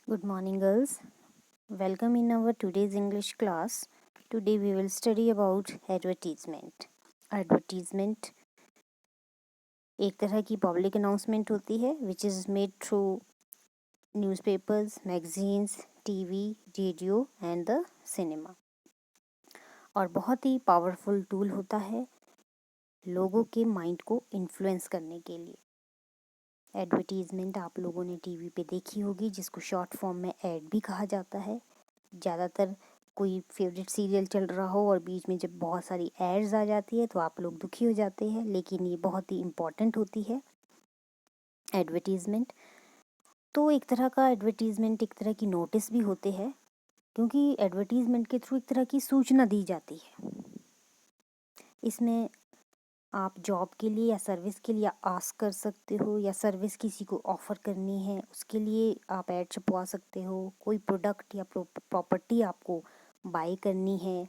Good morning, girls. Welcome in our today's English class. Today we will study about advertisement. Advertisement एक तरह की public announcement होती है which is made through newspapers, magazines, TV, radio and the cinema. और बहुत ही powerful tool होता है लोगों के माइंड को इन्फ्लुएंस करने के लिए। एडवर्टीज़मेंट आप लोगों ने टीवी पे देखी होगी, जिसको शॉर्ट फॉर्म में ऐड भी कहा जाता है। ज़्यादातर कोई फेवरेट सीरियल चल रहा हो और बीच में जब बहुत सारी एड्स आ जाती है तो आप लोग दुखी हो जाते हैं, लेकिन ये बहुत ही इम्पॉर्टेंट होती है एडवर्टीज़मेंट। तो एक तरह का एडवर्टीज़मेंट एक तरह की नोटिस भी होते हैं, क्योंकि एडवर्टीज़मेंट के थ्रू एक तरह की सूचना दी जाती है। इसमें आप जॉब के लिए या सर्विस के लिए आस्क कर सकते हो, या सर्विस किसी को ऑफ़र करनी है उसके लिए आप ऐड छपवा सकते हो। कोई प्रोडक्ट या प्रॉपर्टी आपको बाय करनी है,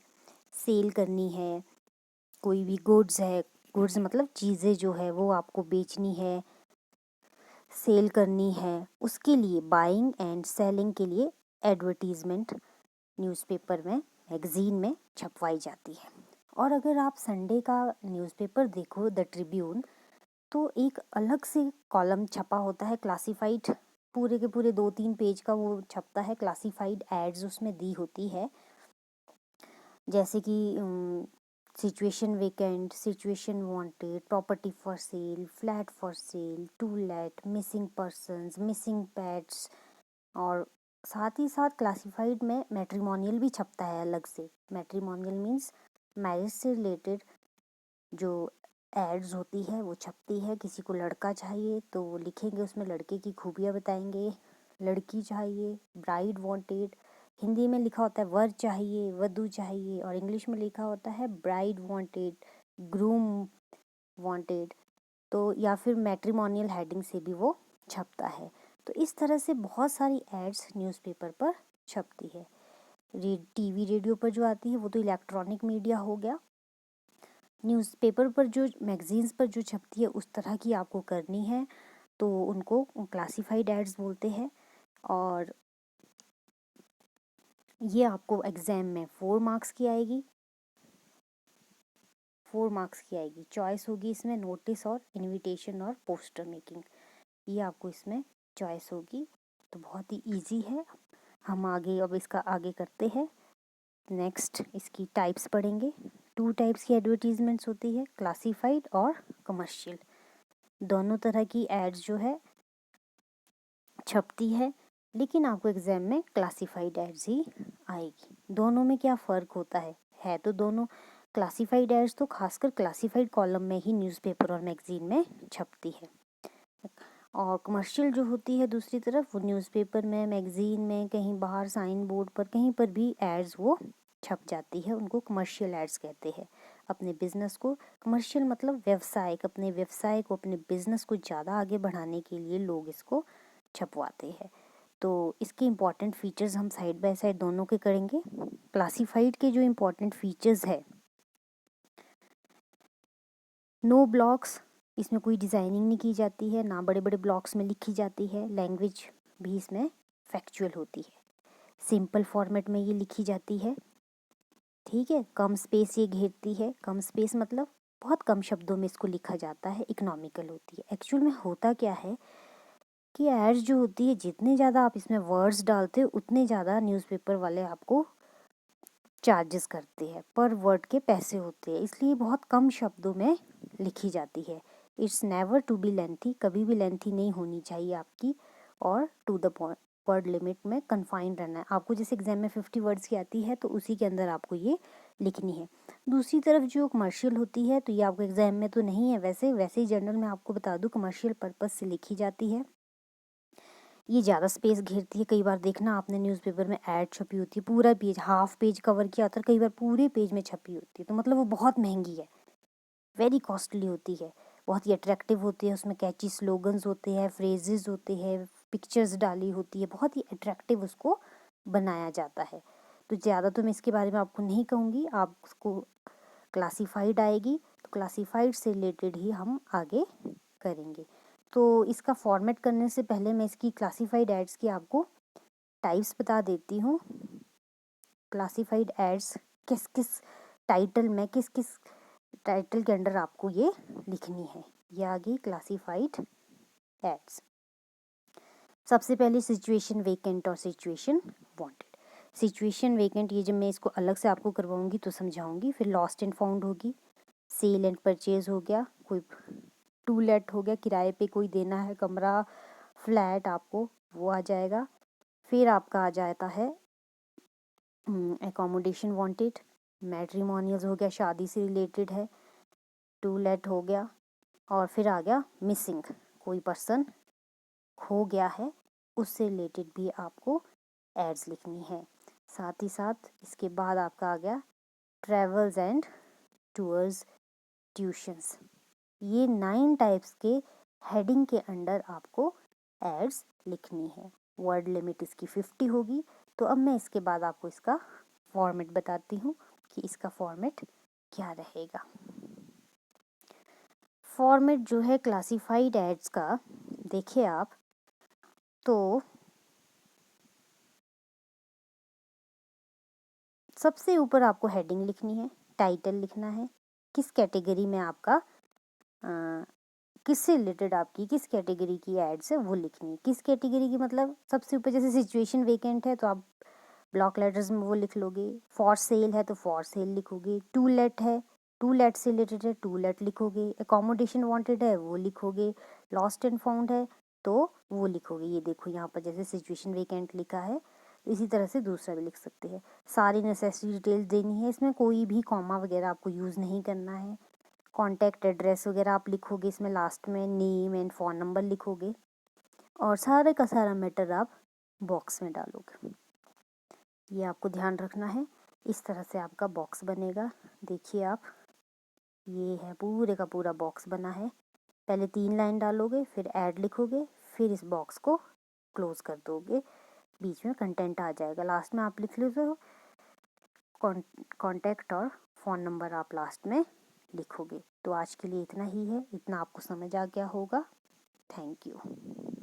सेल करनी है, कोई भी गुड्स है, गुड्स मतलब चीज़ें जो है वो आपको बेचनी है, सेल करनी है, उसके लिए बाइंग एंड सेलिंग के लिए एडवर्टीज़मेंट न्यूज़पेपर में, मैगज़ीन में छपवाई जाती है। और अगर आप संडे का न्यूज़पेपर देखो, द ट्रिब्यून, तो एक अलग से कॉलम छपा होता है क्लासिफाइड, पूरे के पूरे 2-3 पेज का वो छपता है, क्लासिफाइड एड्स उसमें दी होती है, जैसे कि situation vacant, situation wanted, property for sale, flat for sale, to let, missing persons, missing pets. और साथ ही साथ क्लासिफाइड में मैट्रिमोनियल भी छपता है अलग से। मैट्रिमोनियल मीन्स मैरिज से रिलेटेड जो एड्स होती है वो छपती है। किसी को लड़का चाहिए तो वो लिखेंगे, उसमें लड़के की खूबियाँ बताएंगे। लड़की चाहिए, ब्राइड वांटेड, हिंदी में लिखा होता है वर चाहिए, वधू चाहिए, और इंग्लिश में लिखा होता है ब्राइड वांटेड, ग्रूम वांटेड। तो या फिर मैट्रिमोनियल हेडिंग से भी वो छपता है। तो इस तरह से बहुत सारी एड्स न्यूज़पेपर पर छपती है। टीवी रेडियो पर जो आती है वो तो इलेक्ट्रॉनिक मीडिया हो गया। न्यूज़पेपर पर जो, मैगजीन्स पर जो छपती है उस तरह की आपको करनी है तो उनको क्लासिफाइड एड्स बोलते हैं। और ये आपको एग्ज़ाम में 4 मार्क्स की आएगी। 4 मार्क्स की आएगी। चॉइस होगी इसमें नोटिस और इनविटेशन और पोस्टर मेकिंग, ये आपको इसमें चॉइस होगी। तो बहुत ही इजी है। हम आगे अब इसका आगे करते हैं। नेक्स्ट इसकी टाइप्स पढ़ेंगे। 2 टाइप्स की एडवर्टीजमेंट्स होती है, क्लासिफाइड और कमर्शियल। दोनों तरह की एड्स जो है छपती है, लेकिन आपको एग्ज़ाम में क्लासिफाइड एड्स ही आएगी। दोनों में क्या फ़र्क होता है तो दोनों क्लासिफाइड एड्स तो खासकर क्लासिफाइड कॉलम में ही न्यूज़पेपर और मैगज़ीन में छपती है, और कमर्शियल जो होती है दूसरी तरफ वो न्यूज़पेपर में, मैगज़ीन में, कहीं बाहर साइन बोर्ड पर, कहीं पर भी एड्स वो छप जाती है। उनको कमर्शियल एड्स कहते हैं। अपने बिजनेस को, कमर्शियल मतलब व्यवसाय, अपने व्यवसाय को, अपने बिजनेस को ज़्यादा आगे बढ़ाने के लिए लोग इसको छपवाते हैं। तो इसके इम्पॉर्टेंट फीचर्स हम साइड बाय साइड दोनों के करेंगे। क्लासिफाइड के जो इम्पॉर्टेंट फीचर्स है, नो ब्लॉक्स, इसमें कोई डिज़ाइनिंग नहीं की जाती है, ना बड़े बड़े ब्लॉक्स में लिखी जाती है। लैंग्वेज भी इसमें फैक्चुअल होती है, सिंपल फॉर्मेट में ये लिखी जाती है। ठीक है, कम स्पेस ये घेरती है। कम स्पेस मतलब बहुत कम शब्दों में इसको लिखा जाता है। इकोनॉमिकल होती है। एक्चुअल में होता क्या है कि एड्स जो होती है, जितने ज़्यादा आप इसमें वर्ड्स डालते हो उतने ज़्यादा न्यूज़पेपर वाले आपको चार्जेस करते हैं, पर वर्ड के पैसे होते हैं, इसलिए बहुत कम शब्दों में लिखी जाती है। It's never to be lengthy, कभी भी लेंथी नहीं होनी चाहिए आपकी, और to the point, word limit में कन्फाइन रहना है आपको। जैसे एग्जाम में 50 वर्ड्स की आती है तो उसी के अंदर आपको ये लिखनी है। दूसरी तरफ जो कमर्शियल होती है तो ये आपको एग्जाम में तो नहीं है, वैसे वैसे ही जनरल में आपको बता दूँ, कमर्शियल पर्पज़ से लिखी जाती है। ये ज़्यादा स्पेस घेरती है। कई बार देखना आपने न्यूज़पेपर में ऐड छपी होती है, पूरा पेज, हाफ पेज कवर किया होता है, कई बार पूरे पेज में छपी होती है, तो मतलब वो बहुत महंगी है, वेरी कॉस्टली होती है, बहुत ही अट्रैक्टिव होती है। उसमें कैची स्लोगन्स होते हैं, फ्रेजेस होते हैं, पिक्चर्स डाली होती है, बहुत ही अट्रैक्टिव उसको बनाया जाता है। तो ज़्यादा तो मैं इसके बारे में आपको नहीं कहूँगी, आपको क्लासिफाइड आएगी तो क्लासिफाइड से रिलेटेड ही हम आगे करेंगे। तो इसका फॉर्मेट करने से पहले मैं इसकी क्लासिफाइड एड्स की आपको टाइप्स बता देती हूँ। क्लासिफाइड एड्स किस किस टाइटल में, किस किस टाइटल के अंडर आपको ये लिखनी है। ये आ गई क्लासिफाइड एड्स। सबसे पहले सिचुएशन वेकेंट और सिचुएशन वांटेड। सिचुएशन वेकेंट ये जब मैं इसको अलग से आपको करवाऊंगी तो समझाऊंगी। फिर लॉस्ट एंड फाउंड होगी, सेल एंड परचेज हो गया, कोई टू लेट हो गया, किराए पे कोई देना है कमरा फ्लैट आपको, वो आ जाएगा। फिर आपका आ जाता है एकोमोडेशन वांटेड, मैट्रिमोनियल्स हो गया, शादी से रिलेटेड है, टू लेट हो गया, और फिर आ गया मिसिंग, कोई पर्सन खो गया है, उससे रिलेटेड भी आपको एड्स लिखनी है। साथ ही साथ इसके बाद आपका आ गया ट्रैवल्स एंड टूर्स, ट्यूशंस। ये 9 टाइप्स के हेडिंग के अंडर आपको एड्स लिखनी है। वर्ड लिमिट इसकी 50 होगी। तो अब मैं इसके बाद आपको इसका फॉर्मेट बताती हूँ कि इसका फॉर्मेट क्या रहेगा। फॉर्मेट जो है क्लासिफाइड एड्स का, देखिए आप, तो सबसे ऊपर आपको हेडिंग लिखनी है, टाइटल लिखना है, किस कैटेगरी में आपका किससे रिलेटेड आपकी किस कैटेगरी की एड्स है वो लिखनी है। किस कैटेगरी की मतलब सबसे ऊपर जैसे सिचुएशन वेकेंट है तो आप ब्लॉक लेटर्स में वो लिख लोगे, फॉर सेल है तो फॉर सेल लिखोगे, टू लेट है, टू लेट से रिलेटेड है टू लेट लिखोगे, एकोमोडेशन वांटेड है वो लिखोगे, लॉस्ट एंड फाउंड है तो वो लिखोगे। ये देखो यहाँ पर जैसे सिचुएशन वेकेंट लिखा है, इसी तरह से दूसरा भी लिख सकते हैं। सारी नेसेसरी डिटेल्स देनी है, इसमें कोई भी कॉमा वगैरह आपको यूज़ नहीं करना है। कॉन्टैक्ट एड्रेस वगैरह आप लिखोगे, इसमें लास्ट में नेम एंड फ़ोन नंबर लिखोगे, और सारे का सारा मैटर आप बॉक्स में डालोगे। ये आपको ध्यान रखना है। इस तरह से आपका बॉक्स बनेगा। देखिए आप, ये है पूरे का पूरा बॉक्स बना है। पहले 3 लाइन डालोगे, फिर ऐड लिखोगे, फिर इस बॉक्स को क्लोज कर दोगे, बीच में कंटेंट आ जाएगा। लास्ट में आप लिख लो तो कॉन्टैक्ट और फ़ोन नंबर आप लास्ट में लिखोगे। तो आज के लिए इतना ही है, इतना आपको समझ आ गया होगा। Thank you.